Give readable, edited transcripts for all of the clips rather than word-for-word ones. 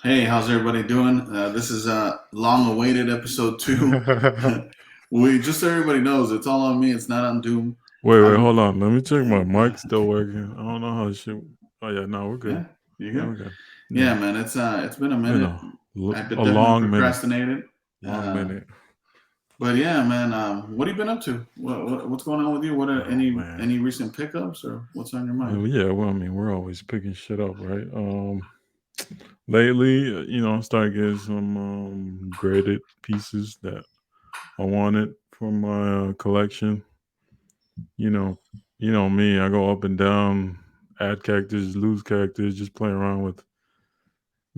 Hey, how's everybody doing? This is long-awaited episode 2. We just so everybody knows, it's all on me. It's not on Doom. Wait, I'm hold on. Let me check my mic still working. I don't know how to shoot. Oh yeah, no, we're good. yeah, you Yeah, good? we're good. Yeah, Yeah, man. It's been a been minute. I've been a definitely long minute, procrastinated. long Uh, minute. but yeah, man. What have you been up to? What's going on with you? What are Oh man. any recent pickups or what's on your mind? Yeah, well, I mean, we're always picking shit up, right? Lately, I started getting some graded pieces that I wanted for my collection. You know, you know me. I go up and down, add characters, lose characters, just playing around with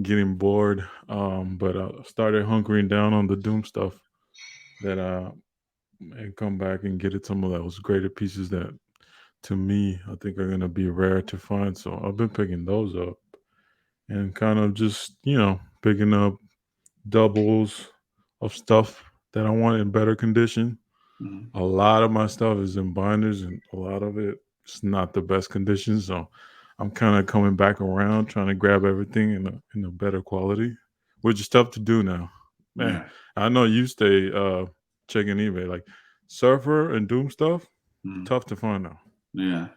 getting bored. But I started hunkering down on the Doom stuff that and come back and get it some of those graded pieces that to me I think are gonna be rare to find. So I've been picking those up and kind of just, picking up doubles of stuff that I want in better condition. Mhm. A lot of my stuff is in binders and a lot of it's not the best condition. So I'm kind of coming back around trying to grab everything in a better quality, which is tough to do now. Man, Yeah. I know you stay checking eBay. Like Surfer and Doom stuff, Mhm. tough to find now. Yeah.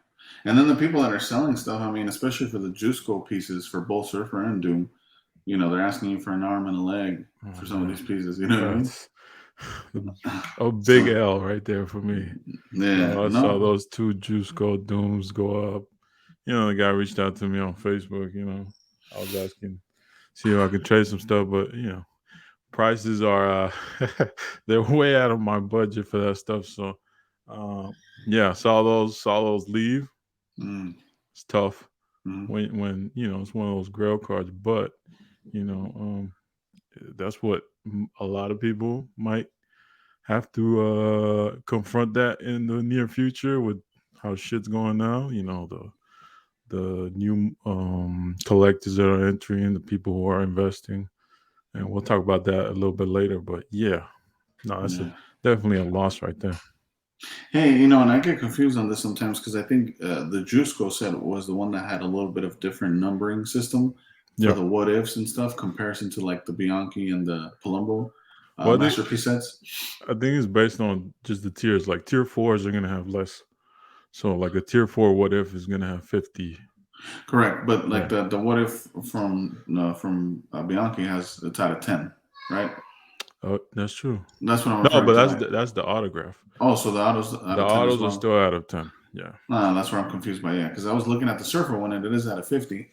And then the people that are selling stuff, I mean, especially for the Juice Code pieces for both Surfer and Doom, they're asking you for an arm and a leg Oh for some of man, these pieces. You know what I mean? that's a big So L right there for me. yeah, I saw no, those two Juice Code Dooms go up. The guy reached out to me on Facebook. I was asking, see if I could trade some stuff, but prices are they're way out of my budget for that stuff. So, uh, yeah, saw those leave. mm, It's tough mm, when it's one of those grail cards, but you know, um, that's what a lot of people might have to confront that in the near future with how shit's going now. The new collectors that are entering, the people who are investing, and we'll talk about that a little bit later. But yeah, no, that's yeah. definitely a loss right there. Hey, and I get confused on this sometimes because I think the Juice Code set was the one that had a little bit of different numbering system for Yeah. the what ifs and stuff, comparison to like the Bianchi and the Palumbo Well, masterpiece sets. I think it's based on just the tiers. Like tier fours are gonna have less. So like a tier four, what if is gonna have 50? Correct, but like Yeah. the what if from Bianchi has it's out of 10, right? Oh, that's true. That's what I'm No, referring but to. that's the autograph. Oh, so the auto's out The of 10 as autos are well. still out of 10. Yeah. No, that's where I'm confused by. Yeah, because I was looking at the Surfer one and it is out of 50,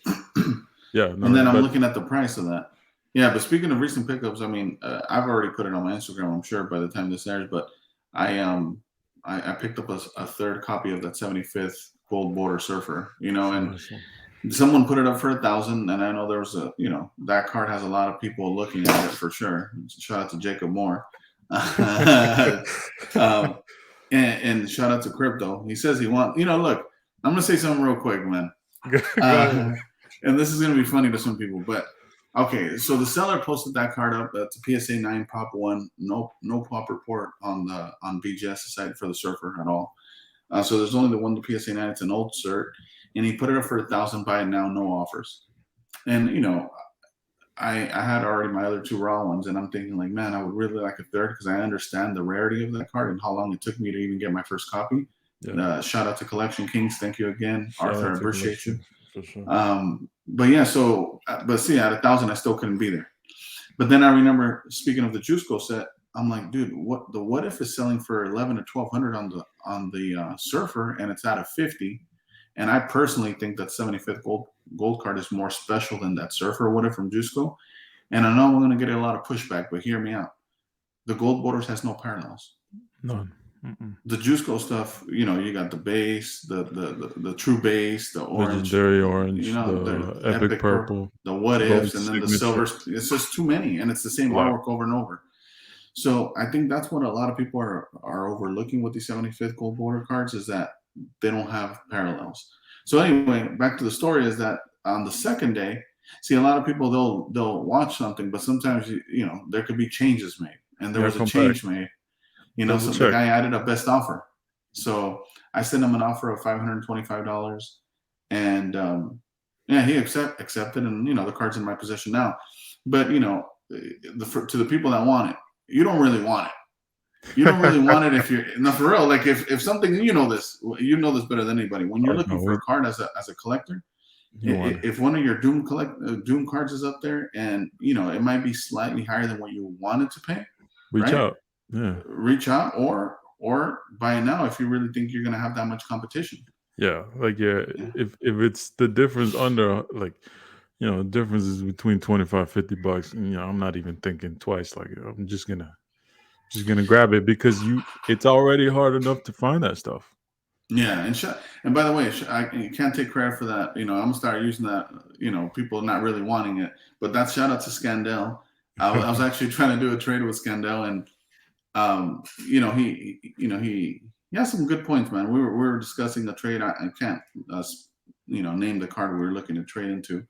Yeah. and No, then I'm but looking at the price of that. Yeah, but speaking of recent pickups, I mean, I've already put it on my Instagram. I'm sure by the time this airs, but I I picked up a third copy of that 75th gold border Surfer. it's a And nice one. someone put it up for 1,000, and I know there was that card has a lot of people looking at it for sure. Shout out to Jacob Moore. um, and shout out to Crypto. He says he wants. Look, I'm gonna say something real quick, man. Go ahead. Uh, and this is gonna be funny to some people, but okay. So the seller posted that card up. It's a PSA 9 pop one. No pop report on BGS side for the Surfer at all. So there's only the one, the PSA 9. It's an old cert, and he put it up for 1,000. Buy it now, no offers. And I had already my other two raw ones, and I'm thinking like, man, I would really like a third because I understand the rarity of that card and how long it took me to even get my first copy. Yeah. Shout out to Collection Kings, thank you again, Shout Arthur, out I to appreciate you. collection for sure. But yeah, but see, at 1,000, I still couldn't be there. But then I remember, speaking of the Juiceco set, I'm like, dude, what if is selling for 11 to 1,200 on the Surfer, and it's out of 50. And I personally think that 75th gold card is more special than that Surfer what if from Juiceco. And I know I'm going to get a lot of pushback, but hear me out. The gold borders has no parallels. None. Mm-mm. The Juiceco stuff, you got the base, the true base, the orange, Legendary orange, the the epic epic purple, purple, the what gold ifs, and then the silver. signature. It's just too many, and it's the It's same a lot. artwork over and over. So I think that's what a lot of people are overlooking with these 75th gold border cards is that they don't have parallels. So anyway, back to the story is that on the second day, see a lot of people they'll watch something, but sometimes there could be changes made, and there Yeah, was a come back. change made. Double So the check. guy added a best offer. So I sent him an offer of $525, and yeah, he accepted, and the card's in my possession now. But to the people that want it, you don't really want it. You don't really want it if you're no for real. Like if something you know this better than anybody. When you're Oh, looking for no, a card as a collector, you want if one of your Doom cards is up there, and it might be slightly higher than what you wanted to pay, reach right? out. Yeah. Reach out or buy it now if you really think you're gonna have that much competition. Yeah. Like, yeah, Yeah. if it's the difference under, like, the difference is between 25, $50, and I'm not even thinking twice. Like, I'm just gonna grab it because it's already hard enough to find that stuff. Yeah, and by the way, you can't take credit for that. I'm gonna start using that. People not really wanting it, but that's shout out to Scandell. I was actually trying to do a trade with Scandell, and he has some good points, man. We were discussing a trade. I can't name the card we were looking to trade into,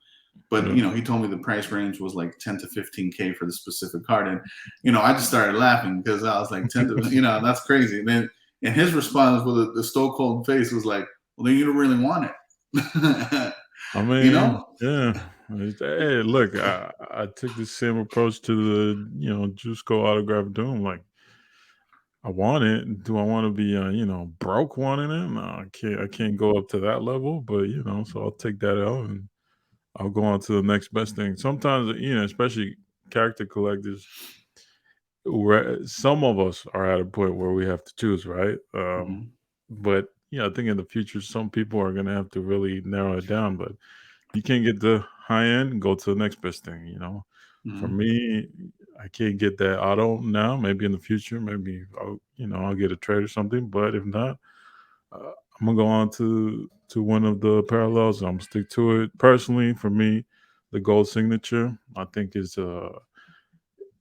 but Yeah. he told me the price range was like 10 to 15K for the specific card, and I just started laughing because I was like 10 to that's crazy. And his response with the stone cold face was like, well, then you don't really want it. I you mean, know? yeah. Hey, look, I took the same approach to the Juiceco autograph Doom. Like, I want it. Do I want to be broke wanting it? No, I can't go up to that level. But so I'll take that out and I'll go on to the next best thing. Sometimes, especially character collectors, some of us are at a point where we have to choose, right? Mhm, But I think in the future, some people are gonna have to really narrow it down. But you can't get the high end, go to the next best thing. For mhm, me, I can't get that auto now. Maybe in the future, maybe I'll get a trade or something. But if not, I'm gonna go on to one of the parallels. I'm gonna stick to it. Personally, for me, the gold signature, I think it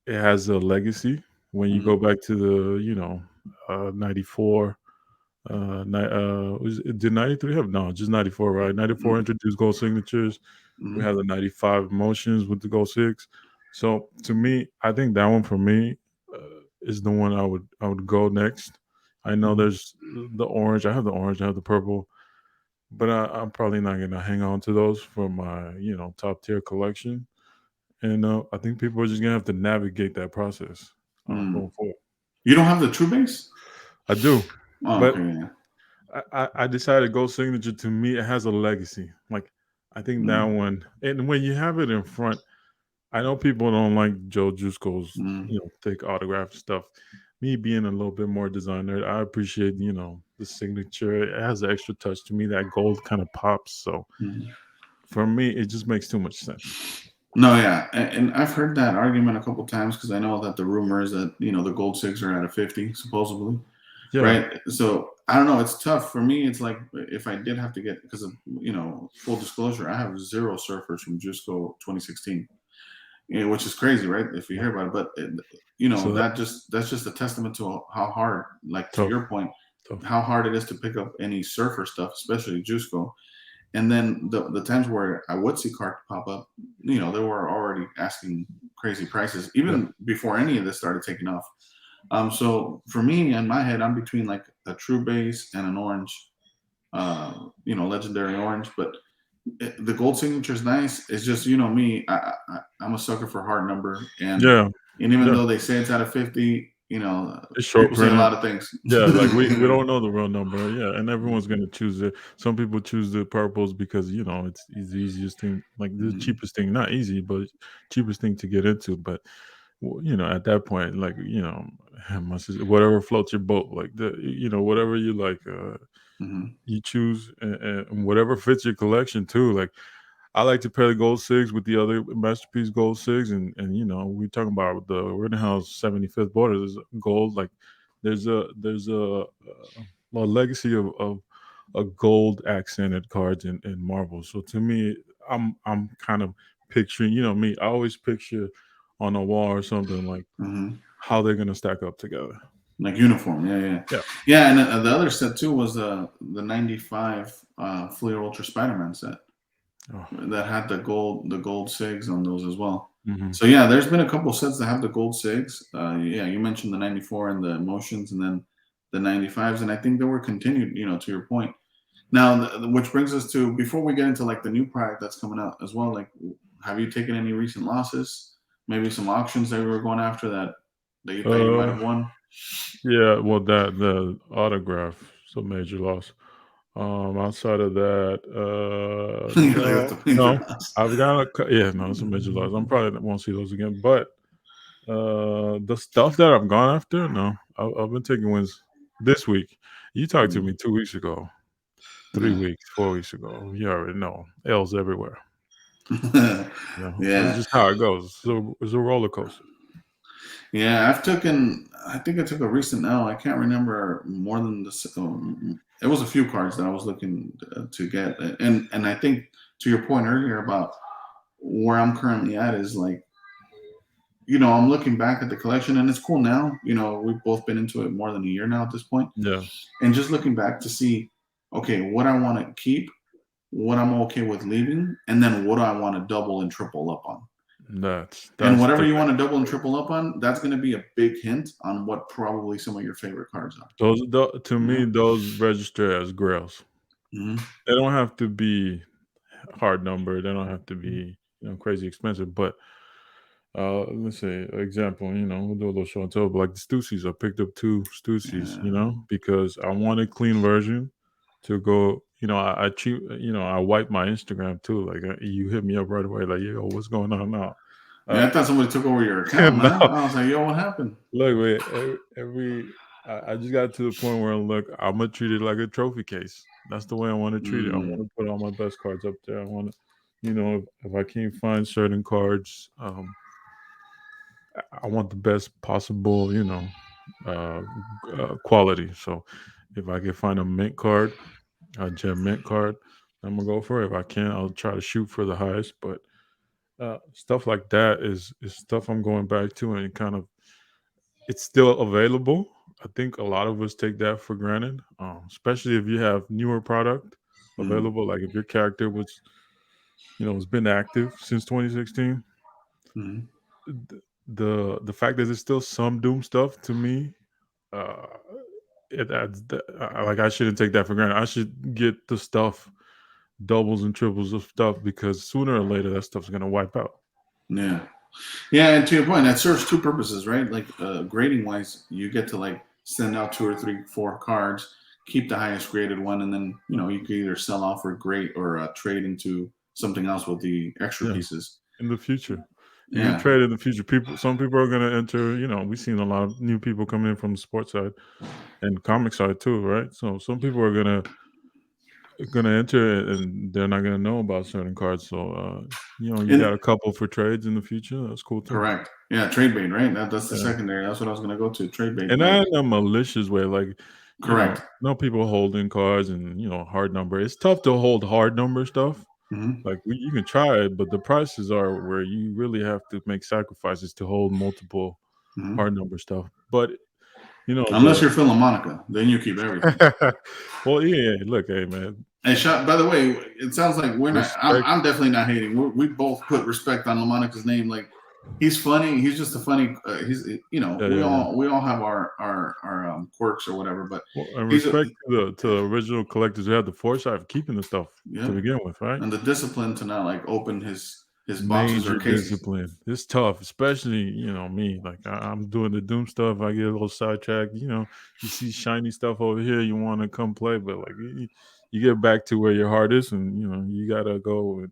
has a legacy. When you mhm, go back to the 94, did 93 have, no, just 94, right? 94 mhm, introduced gold signatures. We mhm, have the 95 emotions with the gold six. So to me, I think that one for me is the one I would go next. I know mhm, there's the orange. I have the orange. I have the purple, but I'm probably not gonna hang on to those for my top tier collection. And I think people are just gonna have to navigate that process mhm. going forward. You don't have the true base? I do, Oh, but okay, yeah. I decided gold signature, to me, it has a legacy. Like, I think that Mm, one, and when you have it in front, I know people don't like Joe Jusko's mm, thick autograph stuff. Me being a little bit more designer, I appreciate the signature. It has an extra touch to me. That gold kind of pops. So mhm. for me, it just makes too much sense. No, yeah, and I've heard that argument a couple times because I know that the rumor is that the gold six are at a 50 supposedly, Yeah, right? So I don't know. It's tough for me. It's like if I did have to get because of full disclosure, I have zero surfers from Jusco 2016, which is crazy, right? If you yeah. hear about it, but So that's just a testament to how hard, like to tough, your point, tough. how hard it is to pick up any surfer stuff, especially Jusco. And then the times where I would see cards pop up, they were already asking crazy prices Yeah, even before any of this started taking off. So for me, in my head, I'm between like a true base and an orange, legendary orange. But the gold signature is nice. It's just me. I'm a sucker for hard number, yeah, and even yeah. though they say it's out of 50, It's short people say a printed. lot of things. Yeah, like we don't know the real number. Yeah, and everyone's Mhm, gonna choose it. Some people choose the purples because it's the easiest thing, like the mhm, cheapest thing. Not easy, but cheapest thing to get into. But at that point, like whatever floats your boat, like whatever you like, mhm, you choose, and whatever fits your collection too. Like, I like to pair the gold SIGs with the other masterpiece gold SIGs, and we're talking about the Rittenhouse 75th border. There's gold, like there's a legacy of a gold accented cards in Marvel. So to me, I'm kind of picturing, me. I always picture on a wall or something like mhm. how they're gonna stack up together. Like uniform, yeah, yeah, Yeah. yeah. And the other set too was the '95 Fleer Ultra Spider-Man set Oh, that had the gold SIGs on those as well. hmm. So yeah, there's been a couple sets that have the gold SIGs. Yeah, you mentioned the '94 and the emotions, and then the '95s, and I think they were continued. To your point. Now, which brings us to before we get into like the new product that's coming out as well. Like, have you taken any recent losses? maybe some auctions that we were going after that you thought you might Uh, have won? yeah, well, that the autograph, is a major loss. Outside of that, You're like, that's the major no, loss. I've got yeah, no, it's a major loss. I'm probably won't see those again. But the stuff that I've gone after, no, I've been taking wins this week. You talked to me 2 weeks ago, three Yeah. weeks, 4 weeks ago. You already know L's everywhere. That's Yeah. just how it goes. So it's a roller coaster. Yeah, I think I took a recent L. I can't remember more than this. It was a few cards that I was looking to get. And I think to your point earlier about where I'm currently at is like, I'm looking back at the collection and it's cool now. We've both been into it more than a year now at this point. Yeah, And just looking back to see, okay, what I want to keep, what I'm okay with leaving, and then what I want to double and triple up on. And that's whatever the you thing. want to double and triple up on, that's going to be a big hint on what probably some of your favorite cards are. To You me, know? those register as grails. Hmm. They don't have to be hard number. They don't have to be crazy expensive. But let's say example. We'll do a little show and tell. But like the Stussies, I picked up 2 Stussies. Yeah. Because I want a clean version to go. I cheat. I wipe my Instagram too. Like you hit me up right away. Like yo, what's going on now? Yeah, Uh, I thought somebody took over your account, no, man. I was like, yo, what happened? look, wait, I just got to the point where I'm gonna treat it like a trophy case. That's the way I want to treat it. I want Mm, to put all my best cards up there. I want to, if I can't find certain cards, I want the best possible, uh, quality. So if I can find a mint card, a gem mint card, I'm gonna go for it. If I can't, I'll try to shoot for the highest. But stuff like that is stuff I'm going back to and kind of it's still available. I think a lot of us take that for granted, especially if you have newer product mm, available. Like if your character has been active since 2016. mm. The fact that there's still some Doom stuff to me, uh, it adds like I shouldn't take that for granted. I should get the stuff doubles and triples of stuff because sooner or later that stuff's gonna wipe out. Yeah. Yeah, and to your point, that serves two purposes, right? Like grading wise, you get to like send out 2 or 3, 4 cards, keep the highest graded one, and then you can either sell off or grade or trade into something else with the extra Yeah, pieces. in the future. You can Yeah. trade in the future. Some people are gonna enter. We've seen a lot of new people come in from the sports side and comic side too, right? So some people are gonna enter it and they're not gonna know about certain cards. So you got And a couple for trades in the future. That's cool too. correct. Yeah, trade bait, right? That's the Yeah. secondary. That's what I was gonna go to. Trade bait. And Like not in a malicious way, like correct. no people holding cards and hard number. It's tough to hold hard number stuff. Hmm. Like you can try it, but the prices are where you really have to make sacrifices to hold multiple Hmm. hard number stuff. But Unless you're Monica, then you keep everything. well, yeah. Look, hey man, And shot. By the way, it sounds like we're not. respect. I'm definitely not hating. We both put respect on LaMonica's name. Like he's funny. He's just a funny. He's Yeah, we yeah, yeah. all have our quirks or whatever. But Well, and he's a respect to the original collectors who had the foresight of keeping the stuff to yeah, begin with, right? and the discipline to not like open his boxes or Major cases. discipline. It's tough, especially me. Like I'm doing the Doom stuff. I get a little sidetracked. You see shiny stuff over here, you want to come play, but like you get back to where your heart is, and you gotta go.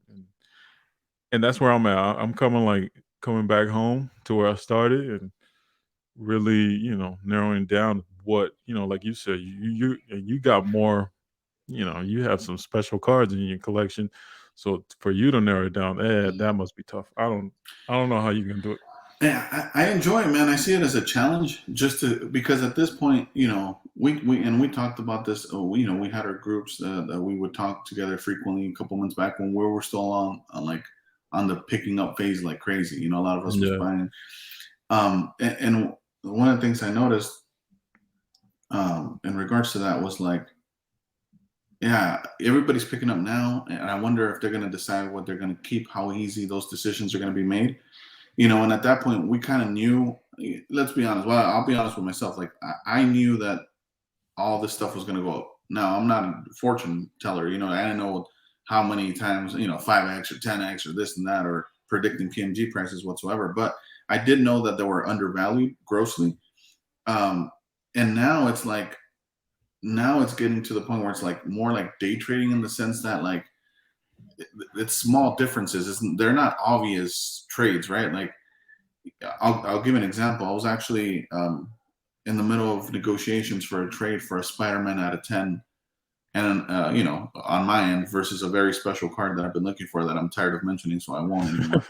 And that's where I'm at. I'm coming back home to where I started, and really, narrowing down what like you said, you got more. You have some special cards in your collection. So for you to narrow it down, that must be tough. I don't know how you can do it. Yeah, I enjoy it, man. I see it as a challenge, just to because at this point, we talked about this. We had our groups that we would talk together frequently a couple months back when we were still like on the picking up phase like crazy. A lot of us was Yeah. buying. And one of the things I noticed in regards to that was like, yeah, everybody's picking up now, and I wonder if they're going to decide what they're going to keep, how easy those decisions are going to be made. And at that point we kind of knew, let's be honest, well, I'll be honest with myself, like I knew that all this stuff was going to go up. Now I'm not a fortune teller, I didn't know how many times, 5x or 10x or this and that, or predicting PMG prices whatsoever, but I did know that they were undervalued grossly. And now it's like, now it's getting to the point where it's like more like day trading, in the sense that like it's small differences. They're not obvious trades, right? Like I'll give an example. I was actually in the middle of negotiations for a trade for a Spider-Man out of 10, and on my end, versus a very special card that I've been looking for that I'm tired of mentioning, so I won't anymore.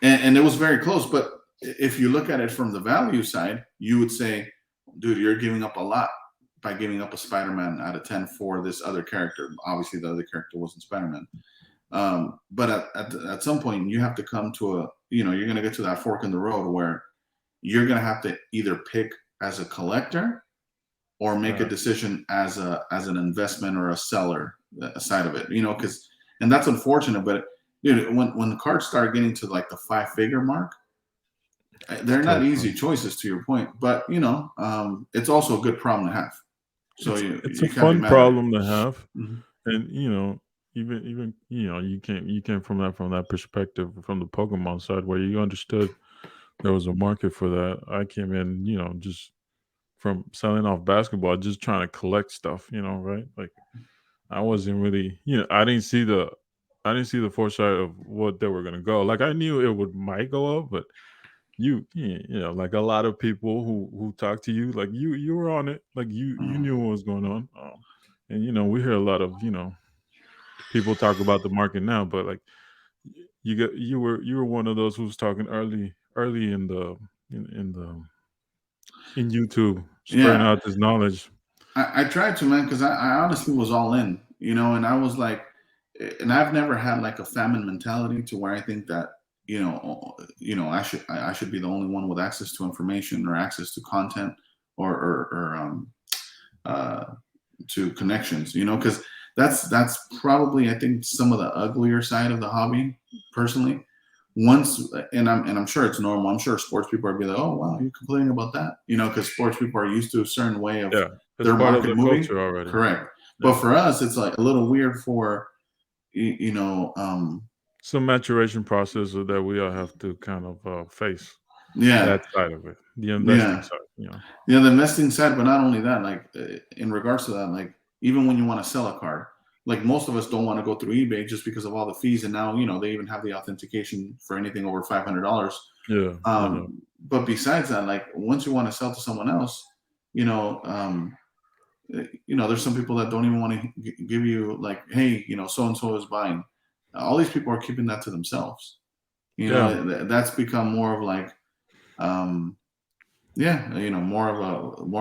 and it was very close. But if you look at it from the value side, you would say, dude, you're giving up a lot by giving up a Spider-Man out of 10 for this other character. Obviously, the other character wasn't Spider-Man. But at some point, you have to come to you're going to get to that fork in the road where you're going to have to either pick as a collector or make a decision as an investment or a seller side of it, and that's unfortunate. But dude, when the cards start getting to like the 5-figure mark, they're not easy choices, to your point. But it's also a good problem to have. So it's you a can't be fun mad problem to have, Mm-hmm. and even you can't from that perspective, from the Pokemon side, where you understood there was a market for that. I came in, just from selling off basketball, just trying to collect stuff, right? Like I wasn't really, I didn't see the foresight of what they were gonna go. Like I knew it might go up, but like a lot of people who talk to you, like you were on it, like you knew what was going on. And we hear a lot of people talk about the market now, but like you were one of those who was talking early in YouTube, spreading out this knowledge. I tried to, man, because I honestly was all in, and I was like, and I've never had like a famine mentality to where I think that I should be the only one with access to information or access to content or to connections, because that's probably, I think, some of the uglier side of the hobby, personally. I'm sure it's normal. I'm sure sports people are be like, oh wow, you're complaining about that, because sports people are used to a certain way of It's their part of market the moving. culture already. Correct. But for us, it's like a little weird for some maturation process that we all have to kind of face. Yeah, that side of it, the investing side. the investing side. But not only that, like in regards to that, like even when you want to sell a card, like most of us don't want to go through eBay just because of all the fees, and now they even have the authentication for anything over $500. Yeah. But besides that, like once you want to sell to someone else, there's some people that don't even want to give you like, hey, so and so is buying. All these people are keeping that to themselves. That's become more of like, more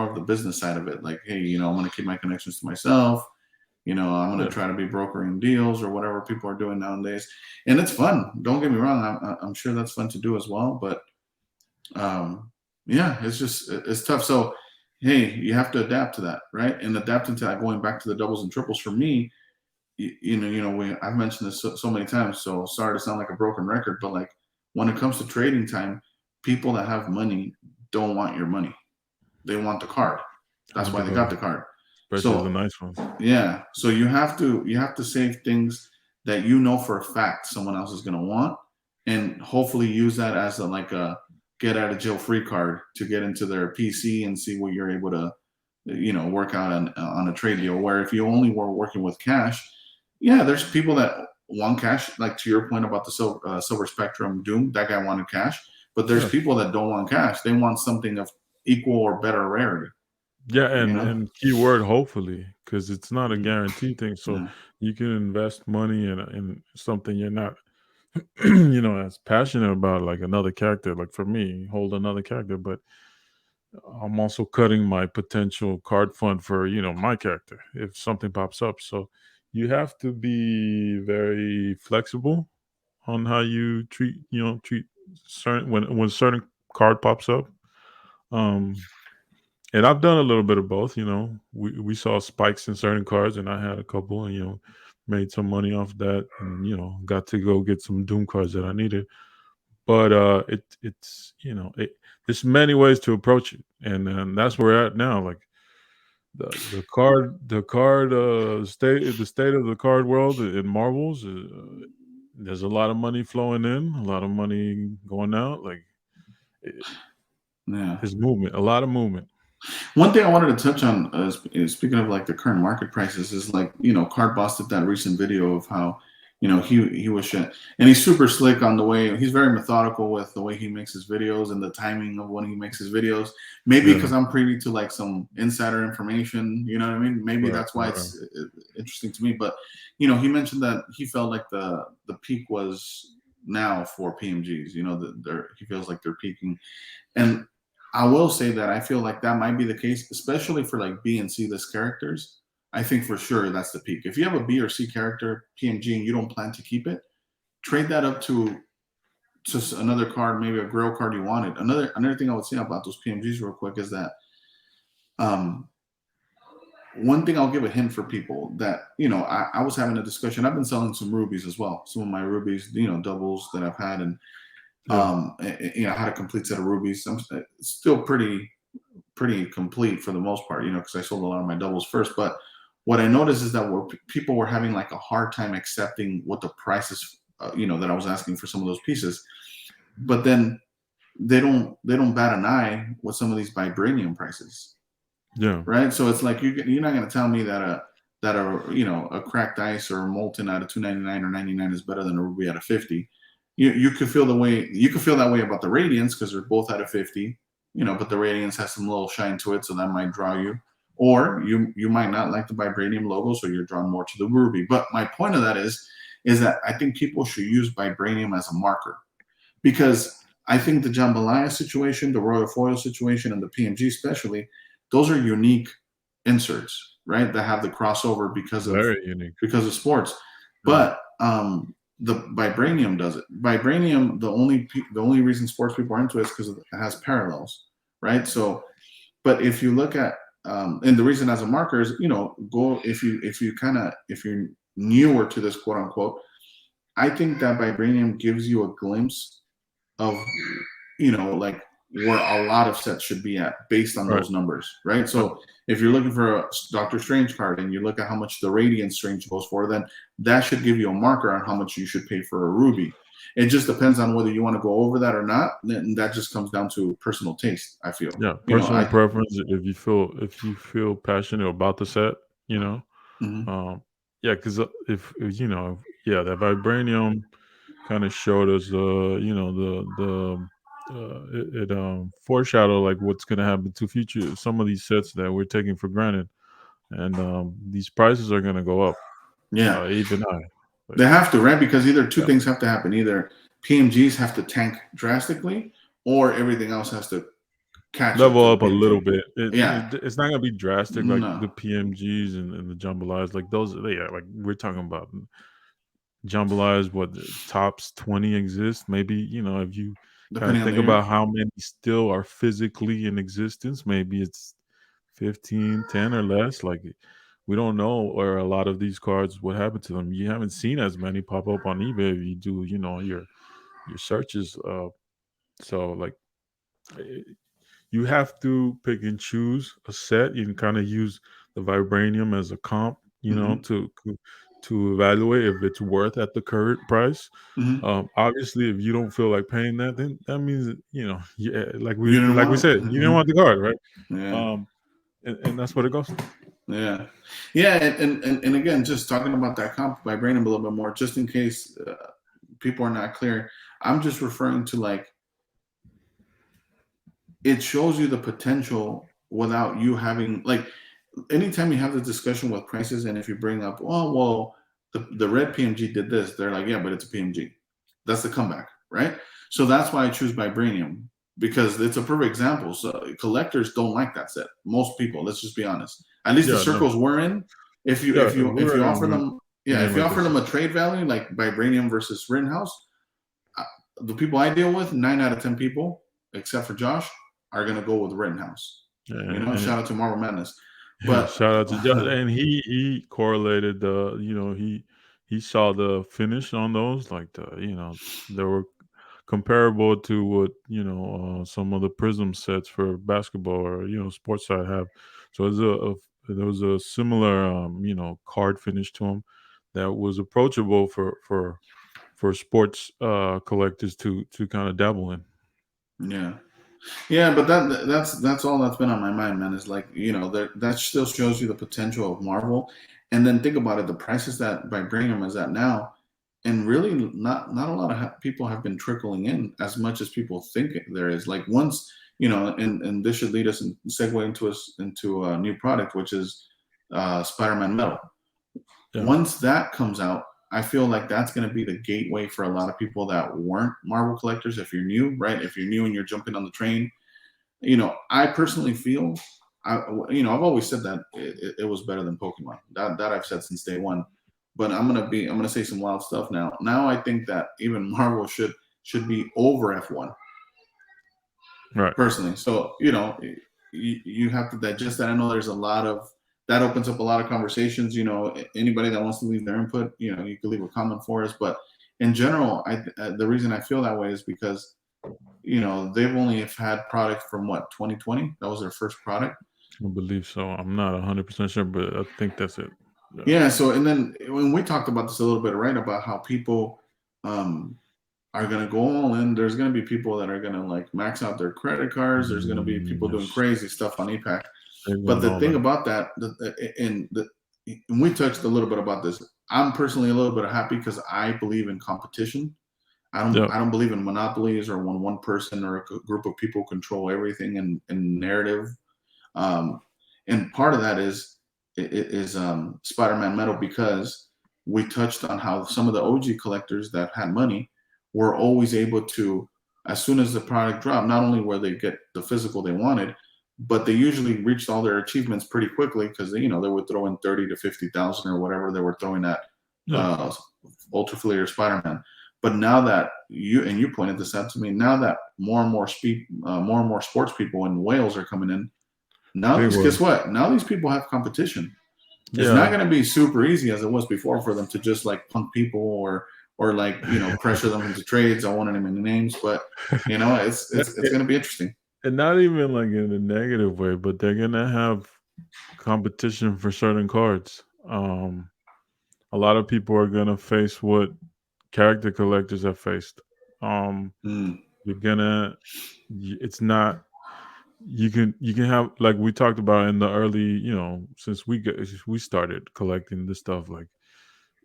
of the business side of it. Like, hey, I'm going to keep my connections to myself. I'm going to try to be brokering deals or whatever people are doing nowadays. And it's fun. Don't get me wrong. I'm sure that's fun to do as well. But it's tough. So, hey, you have to adapt to that, right? And adapting to that, going back to the doubles and triples for me, I've mentioned this so many times, so sorry to sound like a broken record, but like when it comes to trading time, people that have money don't want your money. They want the card. That's why they got the card. Especially the nice ones. Yeah. So you have to save things that for a fact someone else is going to want, and hopefully use that as a get out of jail free card to get into their PC and see what you're able to work out on a trade deal. Where if you only were working with cash, there's people that want cash, like to your point about the Silver Spectrum Doom, that guy wanted cash. But there's people that don't want cash. They want something of equal or better rarity. Yeah, and keyword hopefully, because it's not a guaranteed thing. So you can invest money in something you're not, as passionate about, like another character. Like for me, hold another character, but I'm also cutting my potential card fund for my character if something pops up. So you have to be very flexible on how you treat certain when certain card pops up. And I've done a little bit of both. We saw spikes in certain cards, and I had a couple, and made some money off that, and got to go get some Doom cards that I needed. But there's many ways to approach it, and that's where we're at now. Like the state of the card world in Marvels, there's a lot of money flowing in, a lot of money going out. Like it, Yeah. it's movement, a lot of movement. One thing I wanted to touch on is speaking of like the current market prices is like, Card Boss did that recent video of how, he was shit. And he's super slick on the way. He's very methodical with the way he makes his videos and the timing of when he makes his videos. Maybe Yeah, because I'm privy to like some insider information, you know what I mean? Maybe right, that's why right. it's interesting to me. But, he mentioned that he felt like the peak was now for PMGs, that he feels like they're peaking. And I will say that I feel like that might be the case, especially for like B and C list characters. I think for sure that's the peak. If you have a B or C character PMG and you don't plan to keep it, trade that up to another card, maybe a Grail card you wanted. Another thing I would say about those PMGs real quick is that um, one thing I'll give a hint for people that I was having a discussion. I've been selling some rubies as well. Some of my rubies, doubles that I've had, and Yeah, I had a complete set of rubies. I'm still pretty complete for the most part, because I sold a lot of my doubles first. But what I noticed is that people were having like a hard time accepting what the prices, that I was asking for some of those pieces. But then they don't bat an eye with some of these vibranium prices, yeah, right? So it's like you're not going to tell me that a cracked ice or a molten out of 299 or 99 is better than a ruby out of 50. You could feel that way about the radiance because they're both out of 50, but the radiance has some little shine to it, so that might draw you. Or you might not like the vibranium logo, so you're drawn more to the ruby. But my point of that is that I think people should use vibranium as a marker, because I think the jambalaya situation, the royal foil situation, and the PMG especially, those are unique inserts, right? That have the crossover very unique. because of sports. Yeah, But the vibranium does it. Vibranium, the only reason sports people are into it is because it has parallels, right? So, but if you look at and the reason as a marker is, go if you're newer to this quote unquote, I think that vibranium gives you a glimpse of like where a lot of sets should be at based on right, those numbers, right? right. So if you're looking for a Doctor Strange card and you look at how much the Radiant Strange goes for, then that should give you a marker on how much you should pay for a Ruby. It just depends on whether you want to go over that or not. And that just comes down to personal taste, I feel. Yeah, You know, personal I preference. If you feel passionate about the set, you know, mhm. um, yeah, because if yeah, that vibranium kind of showed us, it foreshadow like what's gonna happen to future some of these sets that we're taking for granted, and these prices are gonna go up, Yeah, even high. Like they have to, right? Because either two yeah, things have to happen. Either PMGs have to tank drastically or everything else has to catch up to level the up a little PMG. bit. Yeah. It's not gonna be drastic like No. the PMGs and the jambalayas. Like those, they are like we're talking about jambalayas. What the tops 20 exist? Maybe if you kind of Depending on the think year. about how many still are physically in existence, maybe it's 15, 10 or less. Like we don't know where a lot of these cards, what happened to them. You haven't seen as many pop up on eBay if you do, your searches. So like eh, you have to pick and choose a set. You can kind of use the vibranium as a comp, Hmm. to evaluate if it's worth at the current price. Hmm. Obviously, if you don't feel like paying that, then that means that, yeah, like You we didn't like we want it. said, you didn't want the card, right? Yeah. Um, and that's what it goes to. Yeah. Yeah. And again, just talking about that comp vibranium a little bit more, just in case people are not clear, I'm just referring to like it shows you the potential without you having like anytime you have the discussion with prices, and if you bring up, oh well, the red PMG did this, they're like, yeah, but it's a PMG. That's the comeback, right? So that's why I choose vibranium, because it's a perfect example. So collectors don't like that set. Most people, let's just be honest. At least the Yeah, no, circles we're in. If you yeah, if you if we're you in. offer We them, yeah, didn't if you like offer this. them a trade value like vibranium versus Rittenhouse, uh, the people I deal with, 9 out of 10 people, except for Josh, are gonna go with Rittenhouse. And Shout out to Marvel Madness. yeah, But shout out to Josh. And he correlated the, he saw the finish on those, like they were comparable to what some of the Prism sets for basketball or sports side have. So there was a similar card finish to them that was approachable for sports collectors to kind of dabble in. Yeah. Yeah, but that's all that's been on my mind, man. Is like, that still shows you the potential of Marvel, and then think about it, the prices that Vibranium is at now, and really not a lot of people have been trickling in as much as people think there is. Like once, and this should lead us and segue into a new product, which is Spider-Man Metal. Yeah, Once that comes out, I feel like that's going to be the gateway for a lot of people that weren't Marvel collectors. If you're new, right? If you're new and you're jumping on the train, I personally feel, I've always said that it was better than Pokemon. That I've said since day one. But I'm gonna say some wild stuff now. Now I think that even Marvel should be over F1 right. personally. So you have to digest that. I know there's a lot of that opens up a lot of conversations. Anybody that wants to leave their input, you can leave a comment for us. But in general, the reason I feel that way is because they've only had product from what, 2020? That was their first product. I believe so. I'm not 100% sure, but I think that's it. Yeah. Yeah. So, and then when we talked about this a little bit, right, about how people um, are going to go all in, there's going to be people that are going to like max out their credit cards. There's going to be people doing Yes, crazy stuff on EPAC. they're But going the all thing in. about that, and we touched a little bit about this. I'm personally a little bit happy because I believe in competition. I don't Yeah, I don't believe in monopolies or when one person or a group of people control everything in narrative. Um, and part of that is Spider-Man Metal, because we touched on how some of the OG collectors that had money were always able to, as soon as the product dropped, not only where they get the physical they wanted, but they usually reached all their achievements pretty quickly because they would throw in 30 to 50,000 or whatever they were throwing at yeah, uh, Ultra Fleet or Spider-Man. But now that you pointed this out to me, now that more and more sports people in Wales are coming in, now big guess one. what? Now these people have competition. It's not Yeah, going to be super easy as it was before for them to just like punk people or like pressure them into trades. I want to name any names, but it's going to be interesting. and not even like in a negative way, but they're gonna have competition for certain cards. A lot of people are gonna face what character collectors have faced. Um, Mm, you're gonna, it's not. You can have, like we talked about in the early, since we started collecting this stuff. Like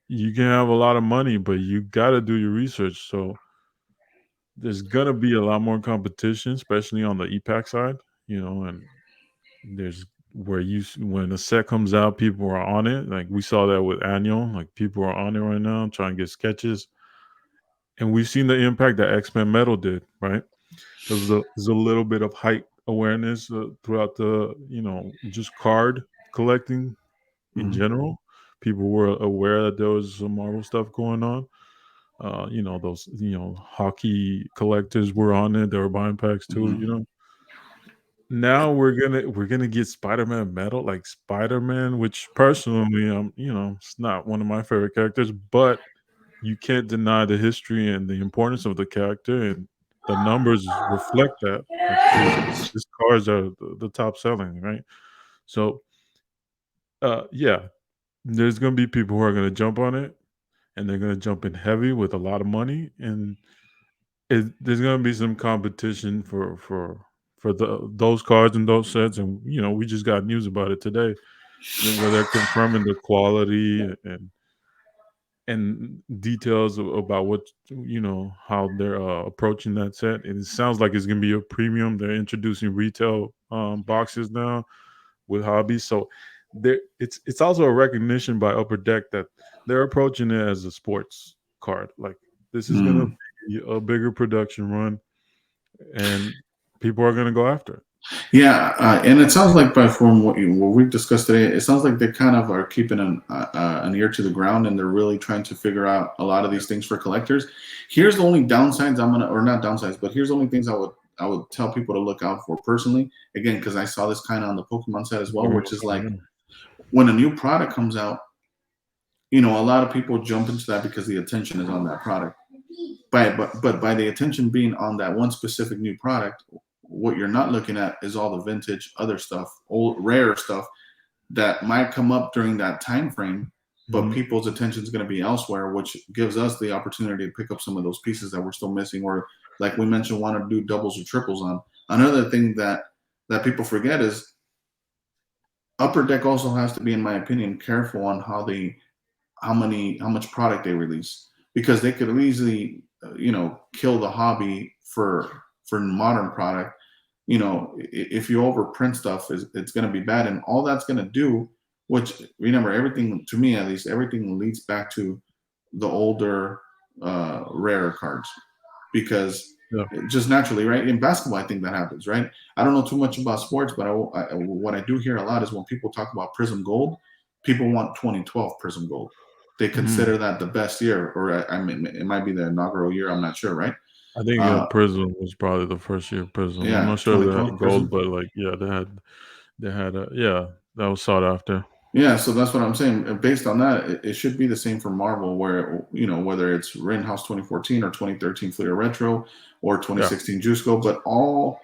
you can have a lot of money, but you got to do your research. So there's gonna be a lot more competition, especially on the EPAC side. And there's where when a set comes out, people are on it. Like we saw that with Annual. Like people are on it right now, trying to get sketches, and we've seen the impact that X-Men Metal did. Right, there's a little bit of hype awareness throughout the just card collecting in mhm, general. People were aware that there was some Marvel stuff going on. Those hockey collectors were on it. They were buying packs too. mhm. Now we're gonna get Spider-Man Metal, like Spider-Man, which personally, it's not one of my favorite characters, but you can't deny the history and the importance of the character, and the numbers reflect that. Like his cars are the top selling, right? So, yeah, there's gonna be people who are gonna jump on it, and they're gonna jump in heavy with a lot of money, and there's gonna be some competition for those cards and those sets, and we just got news about it today, where they're confirming the quality and details about what how they're approaching that set. And it sounds like it's gonna be a premium. They're introducing retail boxes now with hobbies, so it's also a recognition by Upper Deck that they're approaching it as a sports card. Like this is gonna Mm. be a bigger production run, and people are gonna go after it. Yeah, and it sounds like from what we've discussed today, it sounds like they kind of are keeping an ear to the ground, and they're really trying to figure out a lot of these things for collectors. Here's the only downsides or not downsides, but here's the only things I would tell people to look out for personally. Again, because I saw this kind of on the Pokemon side as well, Pokemon which is side, like yeah. when a new product comes out, a lot of people jump into that because the attention is on that product. But by the attention being on that one specific new product, what you're not looking at is all the vintage other stuff, old rare stuff that might come up during that time frame but Mhm. people's attention is going to be elsewhere, which gives us the opportunity to pick up some of those pieces that we're still missing, or like we mentioned, want to do doubles or triples on. Another thing that people forget is Upper Deck also has to be, in my opinion, careful on how much product they release, because they could easily kill the hobby for modern product. If you overprint stuff, it's going to be bad, and all that's going to do, which, remember, everything, to me at least, everything leads back to the older, rarer cards, because Yeah. just naturally, right? In basketball, I think that happens, right? I don't know too much about sports, but what I do hear a lot is when people talk about Prism Gold, people want 2012 Prism Gold. They Mhm. consider that the best year, or I mean, it might be the inaugural year. I'm not sure, right? I think Uh, Prism was probably the first year Prism. I'm yeah, not sure if they 2012 had gold, Prism. but like yeah, they had a yeah, that was sought after. Yeah, so that's what I'm saying. Based on that, it should be the same for Marvel, where whether it's Rittenhouse 2014 or 2013 Fleer Retro or Yeah. 2016 Juiceco, but all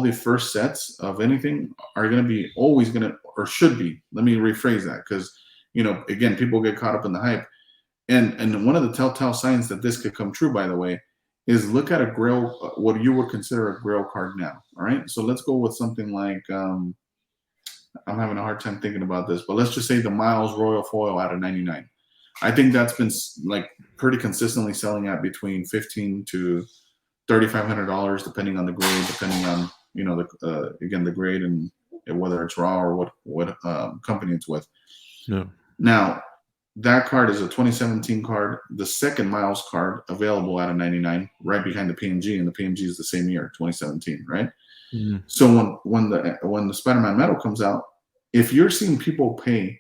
the first sets of anything are going to be always going to, or should be. Let me rephrase that, because again, people get caught up in the hype, and one of the telltale signs that this could come true, by the way, is look at a Grail, what you would consider a Grail card now. All right, so let's go with something like. I'm having a hard time thinking about this, but let's just say the Miles Royal Foil out of 99. I think that's been like pretty consistently selling at between $15 to $3,500, depending on the grade, depending on the again, the grade, and whether it's raw or what company it's with. Yeah. Now, that card is a 2017 card, the second Miles card available out of 99, right behind the PNG, and the PNG is the same year, 2017, right? Mhm. So when the Spider-Man metal comes out, if you're seeing people pay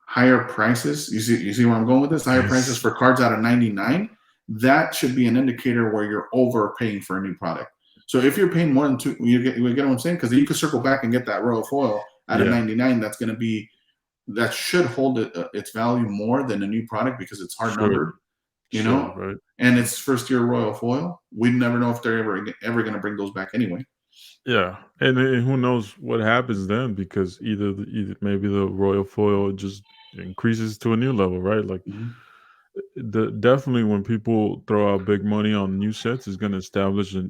higher prices, you see where I'm going with this? Higher prices for cards out of 99, that should be an indicator where you're overpaying for a new product. So if you're paying more than two, you get what I'm saying? Because you can circle back and get that royal foil out of Yeah. 99. That should hold its value more than a new product, because it's hard Should. numbered, you Should, know, right? and it's first year royal foil. We never know if they're ever going to bring those back anyway. Yeah, and who knows what happens then, because either maybe the royal foil just increases to a new level, right? Like Mhm. the definitely when people throw out big money on new sets, is going to establish a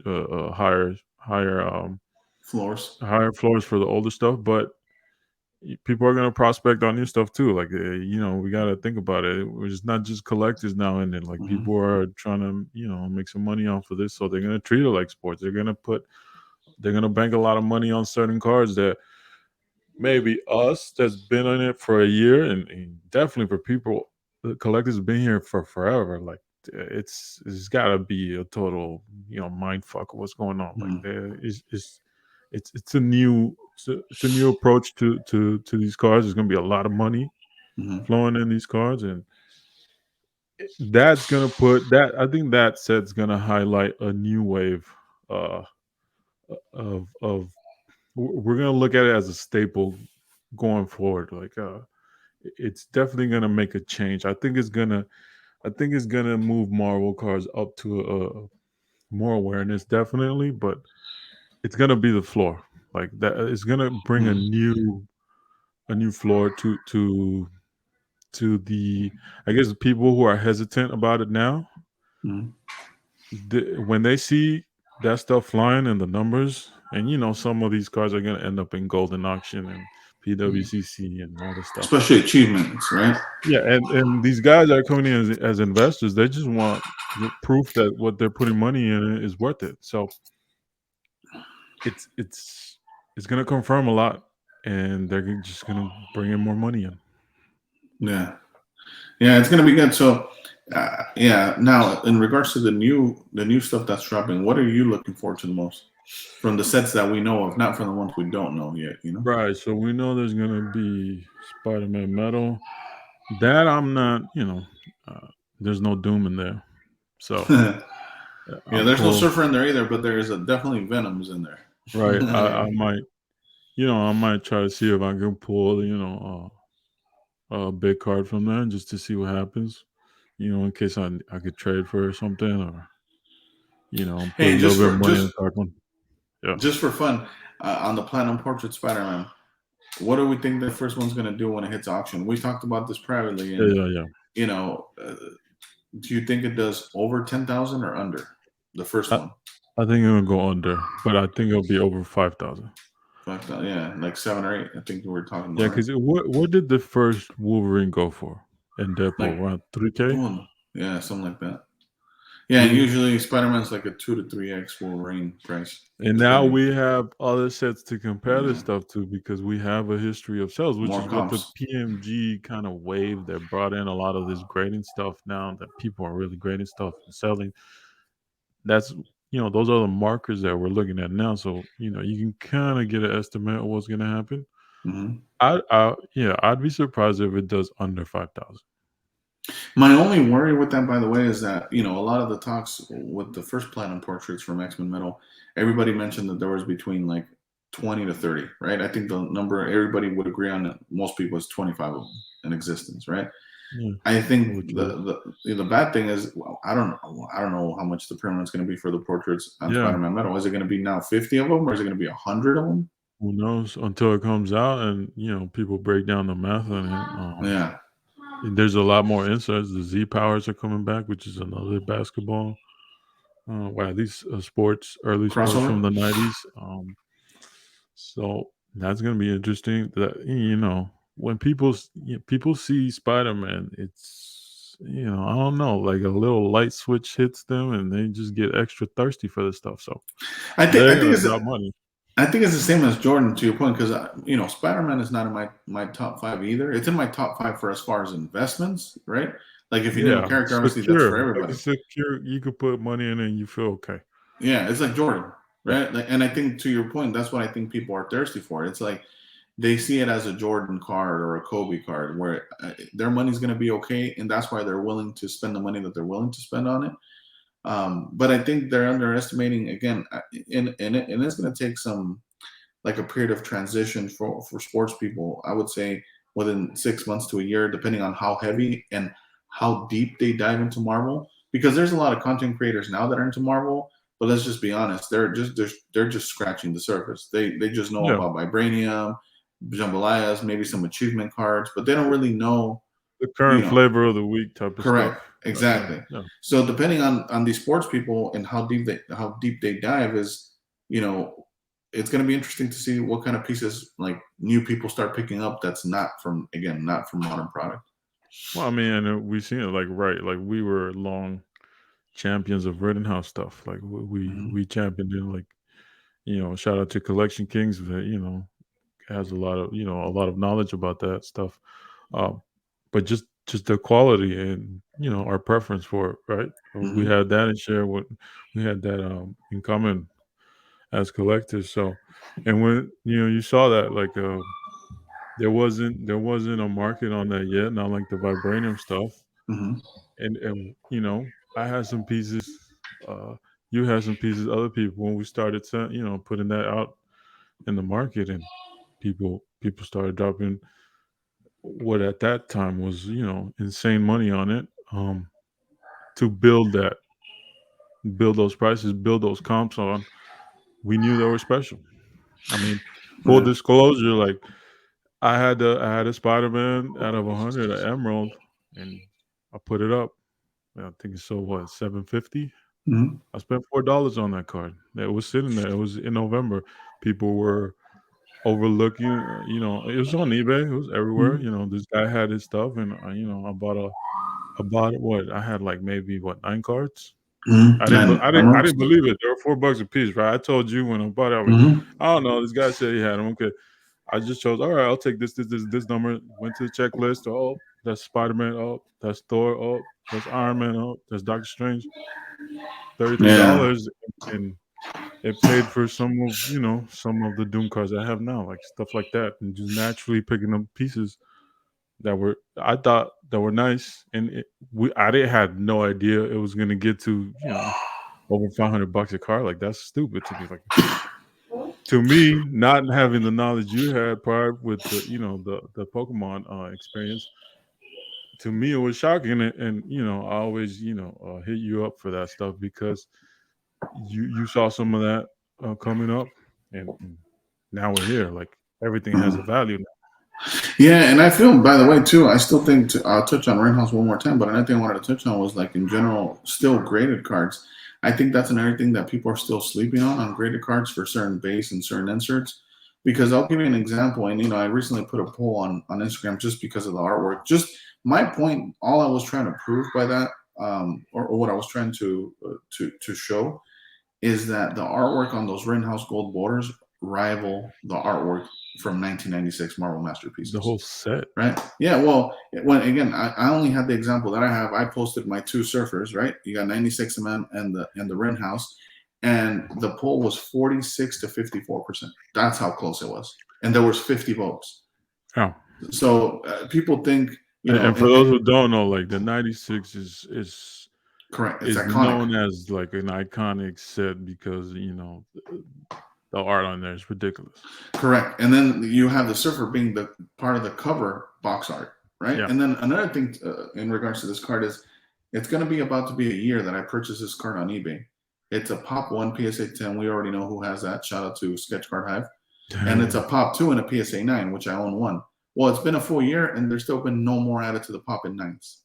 Floors. higher floors for the older stuff, but people are going to prospect on new stuff too. Like we got to think about it. It's not just collectors now, and then like Hmm. people are trying to make some money off of this, so they're going to treat it like sports. They're gonna bank a lot of money on certain cards that maybe us that's been in it for a year, and definitely for people, the collectors have been here for forever. Like it's got to be a total mind fuck of what's going on. Like Hmm. there is it's a new approach to these cards. There's gonna be a lot of money Hmm. flowing in these cards, and that's gonna put that. I think that set's gonna highlight a new wave uh, of we're gonna look at it as a staple going forward. Like it's definitely gonna make a change. I think it's gonna move Marvel cards up to a more awareness, definitely, but it's gonna be the floor. Like that it's gonna bring Hmm. a new floor to the, I guess, the people who are hesitant about it now. Hmm. When they see that stuff flying in the numbers, and some of these cards are gonna end up in golden auction and PWCC and all this stuff. Especially achievements, right? Yeah, and these guys that are coming in as investors, they just want proof that what they're putting money in is worth it. So it's it's it's gonna confirm a lot, and they're just gonna bring in more money in. Yeah, yeah, it's gonna be good. So, yeah. Now, in regards to the new stuff that's dropping, what are you looking forward to the most from the sets that we know of, not from the ones we don't know yet? Right. So we know there's gonna be Spider-Man metal. That I'm not, there's no Doom in there. So Yeah, I'm there's no cool. surfer in there either, but there is definitely Venoms in there. Right. I might, I might try to see if I can pull, a big card from there just to see what happens. In case I could trade for or something, or put a Hey, little just bit of for money in just the card one. Yeah. just for fun, on the Platinum Portrait Spider-Man, what do we think the first one's going to do when it hits auction? We talked about this privately, Yeah, and yeah, yeah. you know, do you think it does over 10,000 or under the first I, one? I think it'll go under, but I think it'll be over 5,000. 5,000, yeah, like 7 or 8. I think we were talking Yeah, about, right? because what did the first Wolverine go for in Deadpool? Like, Around 3K. yeah, something like that. Yeah, and We usually Spider-Man's like a 2 to 3x Wolverine price, And now depending. we have other sets to compare this stuff to because we have a history of sales, which More is what the comps. PMG kind of wave that brought in a lot of this grading stuff now that people are really grading stuff and selling. That's those are the markers that we're looking at now. So, you can kind of get an estimate of what's gonna happen. Hmm. I'd be surprised if it does under 5,000. My only worry with that, by the way, is that a lot of the talks with the first Platinum portraits from X-Men Metal, everybody mentioned that there was between like 20 to 30, right? I think the number everybody would agree on, that most people, is 25 of them in existence, right? Yeah, I think which is the bad thing is, well, I don't know how much the premium is going to be for the portraits on yeah. Spider-Man Metal. Is it going to be now 50 of them, or is it going to be 100 of them? Who knows until it comes out and people break down the math on it. Yeah. And there's a lot more insights. The Z powers are coming back, which is another basketball, well, at least early sports from Crossover. the '90s. So that's gonna be interesting. That when people see Spider Man, it's I don't know, like a little light switch hits them, and they just get extra thirsty for this stuff. So I think they're I think gonna it's drop money. I think it's the same as Jordan, to your point, because Spider-Man is not in my top five either. It's in my top five for as far as investments, right? Like if you need a Yeah, character, obviously that's secure, for like a everybody. secure. You could put money in it and you feel okay. Yeah, it's like Jordan, Yeah, right? Like, and I think, to your point, that's what I think people are thirsty for. It's like they see it as a Jordan card or a Kobe card, where their money's going to be okay, and that's why they're willing to spend the money that they're willing to spend on it. But I think they're underestimating again, and it's going to take some, like, a period of transition for sports people. I would say within 6 months to a year, depending on how heavy and how deep they dive into Marvel. Because there's a lot of content creators now that are into Marvel, but let's just be honest, they're just scratching the surface. They just know yeah. about vibranium, jambalayas, maybe some achievement cards, but they don't really know, The you current know, flavor of the week type of correct, stuff. Yeah, exactly. yeah. So depending on these sports people and how deep they dive is, you know, it's going to be interesting to see what kind of pieces, like, new people start picking up, that's not from modern product. Well, I mean, and we've seen it like like we were long champions of Rittenhouse stuff. Like Hmm. we championed it. Like shout out to Collection Kings that has a lot of knowledge about that stuff. Um, but just the quality and our preference for it, right? We Hmm. had that and share what we had that in common as collectors. So, and when you saw that like there wasn't a market on that yet, not like the vibranium stuff. Hmm. And I had some pieces, uh you had some pieces, other people, when we started putting that out in the market, and people started dropping what at that time was insane money on it, to build those prices, build those comps on. We knew they were special. I mean, full Yeah. disclosure, like I had a Spider-Man out of 100, an Emerald, and I put it up. I think it's, so what, 750. Hmm. I spent $4 on that card. It was sitting there. It was in November. People were overlooking. It was on eBay. It was everywhere. Hmm. This guy had his stuff, and I bought it. What, I had like maybe what, 9 cards. Hmm. I didn't. And I emeralds. didn't believe it. They were $4 a piece, right? I told you when I bought it. I was, Hmm. I don't know. This guy said he had them. Okay, I just chose. All right, I'll take this number. Went to the checklist. Oh, that's Spider Man. Oh, that's Thor. Oh, that's Iron Man. Oh, that's Doctor Strange. $33, Yeah. and it paid for some of the Doom cards I have now, like stuff like that, and just naturally picking up pieces that were I thought that were nice, and I didn't had no idea it was gonna get to over $500 a card. Like, that's stupid to me. Like, to me, not having the knowledge you had prior with the Pokemon experience, to me it was shocking, and I always hit you up for that stuff because you saw some of that coming up, and now we're here. Like, everything has a value now. Yeah, and I feel, by the way, too, I still think I'll touch on Rittenhouse one more time, but another thing I wanted to touch on was like in general, still graded cards. I think that's another thing that people are still sleeping on graded cards for certain base and certain inserts. Because I'll give you an example, and I recently put a poll on Instagram just because of the artwork. Just my point, all I was trying to prove by that, or what I was trying to show, is that the artwork on those Rittenhouse gold borders rival the artwork from 1996 Marvel The Masterpieces. whole set. Right? Yeah. Well, when again, I only had the example that I have. I posted my two surfers. Right? You got 96 mm and the Rittenhouse, and the poll was 46 to 54%. That's how close it was, and there was 50 votes. Yeah. So people think, And for those who don't know, like the 96 is correct. It's is iconic. known as like an iconic set because the art on there is ridiculous. Correct. And then you have the surfer being the part of the cover box art, right? Yeah. And then another thing in regards to this card is it's going to be about to be a year that I purchased this card on eBay. It's a Pop 1 PSA 10. We already know who has that. Shout out to Sketch Card Hive. And it's a Pop 2 and a PSA 9, which I own one. Well, it's been a full year, and there's still been no more added to the Pop in 9s.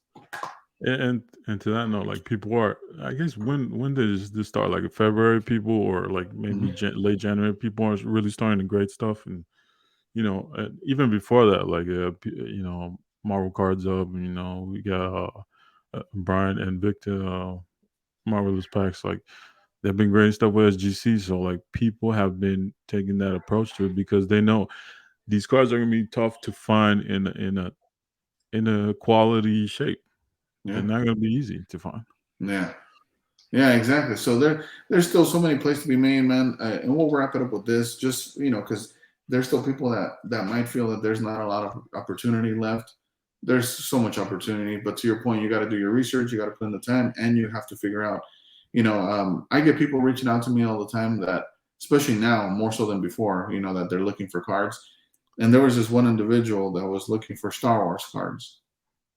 And to that note, like people are, I guess when does this start? Like in February, people or like maybe late January, people are really starting to grade stuff, and even before that, like Marvel Cards Up, and we got Brian and Victor Marvelous Packs, like they've been grading stuff with SGC, so like people have been taking that approach to it because they know these cards are gonna be tough to find in a quality shape. Yeah. They're not gonna be easy to find. Yeah. Yeah, exactly. So there's still so many plays to be made, man. And we'll wrap it up with this, just because there's still people that might feel that there's not a lot of opportunity left. There's so much opportunity, but to your point, you got to do your research, you got to put in the time, and you have to figure out. I get people reaching out to me all the time that, especially now more so than before, that they're looking for cards. And there was this one individual that was looking for Star Wars cards,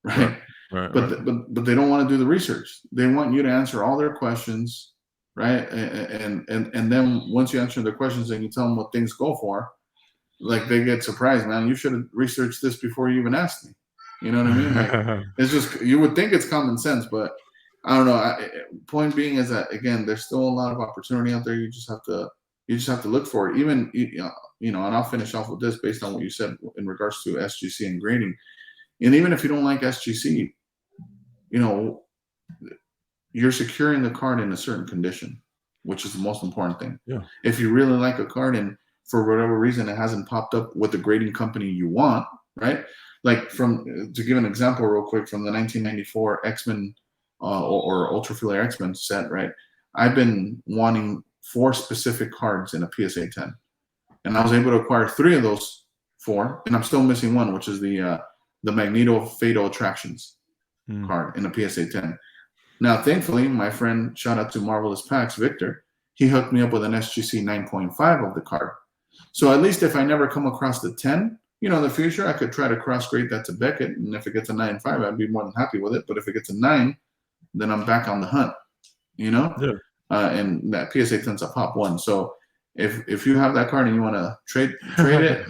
right? Right. But they don't want to do the research. They want you to answer all their questions, right? And then once you answer their questions and you tell them what things go for, like they get surprised, man. You should have researched this before you even asked me. You know what I mean? Like it's just, you would think it's common sense, but I don't know. Point being is that, again, there's still a lot of opportunity out there. You just have to look for it. Even and I'll finish off with this based on what you said in regards to SGC and grading. And even if you don't like SGC, you're securing the card in a certain condition, which is the most important thing. Yeah. If you really like a card and for whatever reason it hasn't popped up with the grading company you want, right? Like to give an example real quick from the 1994 X-Men or Ultra Flare X-Men set, right? I've been wanting 4 specific cards in a PSA 10, and I was able to acquire 3 of those 4, and I'm still missing one, which is the Magneto Fatal Attractions card in a PSA 10. Now, thankfully, my friend, shout out to Marvelous Packs, Victor, he hooked me up with an SGC 9.5 of the card. So at least if I never come across the 10, in the future, I could try to cross-grade that to Beckett, and if it gets a 9.5, I'd be more than happy with it. But if it gets a 9, then I'm back on the hunt, Yeah. And that PSA 10's a Pop 1. So if you have that card and you want to trade it,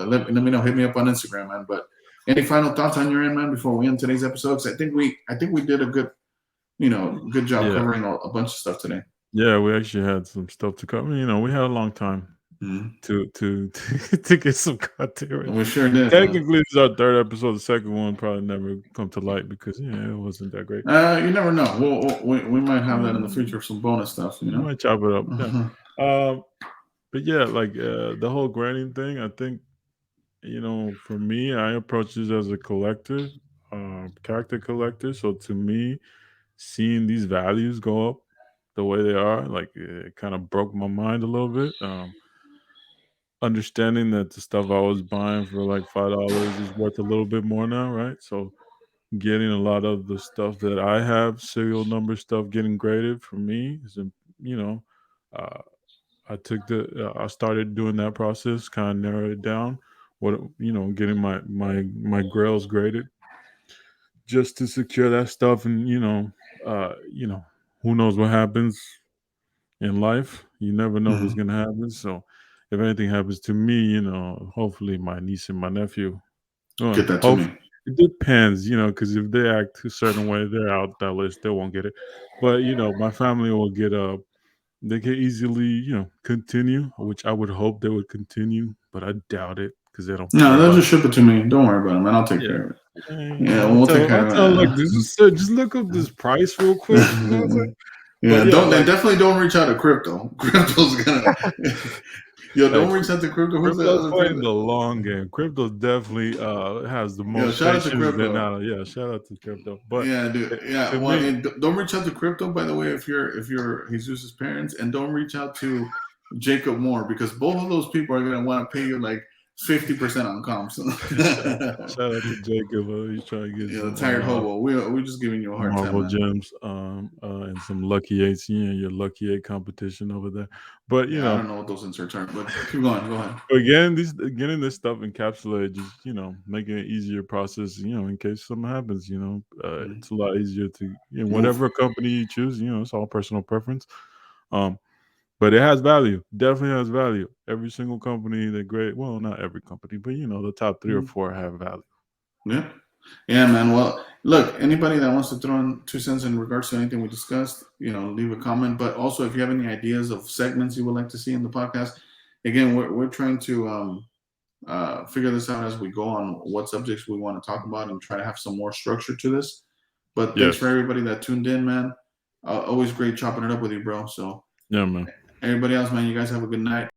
let me know. Hit me up on Instagram, man. But any final thoughts on your end, man, before we end today's episode? Because I think we did a good job covering a bunch of stuff today. Yeah, we actually had some stuff to cover. We had a long time to get some content. We sure did. Technically, this is our 3rd episode. The second one probably never come to light because it wasn't that great. You never know. We might have that in the future, some bonus stuff. We might chop it up. Yeah. But yeah, like the whole grading thing, I think, for me, I approach this as a collector, character collector. So to me, seeing these values go up the way they are, like it kind of broke my mind a little bit. Understanding that the stuff I was buying for like $5 is worth a little bit more now, right? So getting a lot of the stuff that I have, serial number stuff, getting graded for me is, uh, I started doing that process, kind of narrowed it down. Getting my grails graded just to secure that stuff, and who knows what happens in life? You never know what's gonna happen. So if anything happens to me, hopefully my niece and my nephew. Get Well, that to me. it depends, because if they act a certain way, they're out that list. They won't get it. But my family will get they can easily, continue, which I would hope they would continue, but I doubt it because they don't No, care they'll about just ship it to me. Don't worry about it, man. I'll take yeah. care of it. Yeah, I'll we'll take tell care I'll of tell it. like just look up this price real quick. You know what I'm saying? Yeah, But yeah, don't and like definitely don't reach out to crypto. Crypto's gonna yo, hey, don't reach out to crypto. Who's the crypto's other playing person? the long game. Crypto definitely has the Yo, most shout out to patience than crypto. yeah, shout out to crypto. But Yeah, dude. Yeah, to well, me, and don't reach out to crypto. By the way, if you're Jesus' parents, and don't reach out to Jacob Moore because both of those people are gonna want to pay you like 50% on comps. shout out to Jacob. He's trying to get Yeah, the some tired hobo. We're just giving you a hard time, Marvel man. gems, and some Lucky Eights. Your Lucky Eight competition over there. But Yeah, I don't know what those inserts are, but keep going. Go ahead. again, getting this stuff encapsulated, just making it easier process. In case something happens, Mhm. it's a lot easier to Move. whatever company you choose. It's all personal preference. Um, but it has value. Definitely has value. Every single company, they're great. Well, not every company, but the top 3 or 4 have value. Yeah. Yeah, man. Well, look, anybody that wants to throw in 2 cents in regards to anything we discussed, leave a comment. But also, if you have any ideas of segments you would like to see in the podcast, again, we're trying to figure this out as we go on what subjects we want to talk about and try to have some more structure to this. But thanks for Yes. everybody that tuned in, man. Always great chopping it up with you, bro. So, Yeah, man. everybody else, man, you guys have a good night.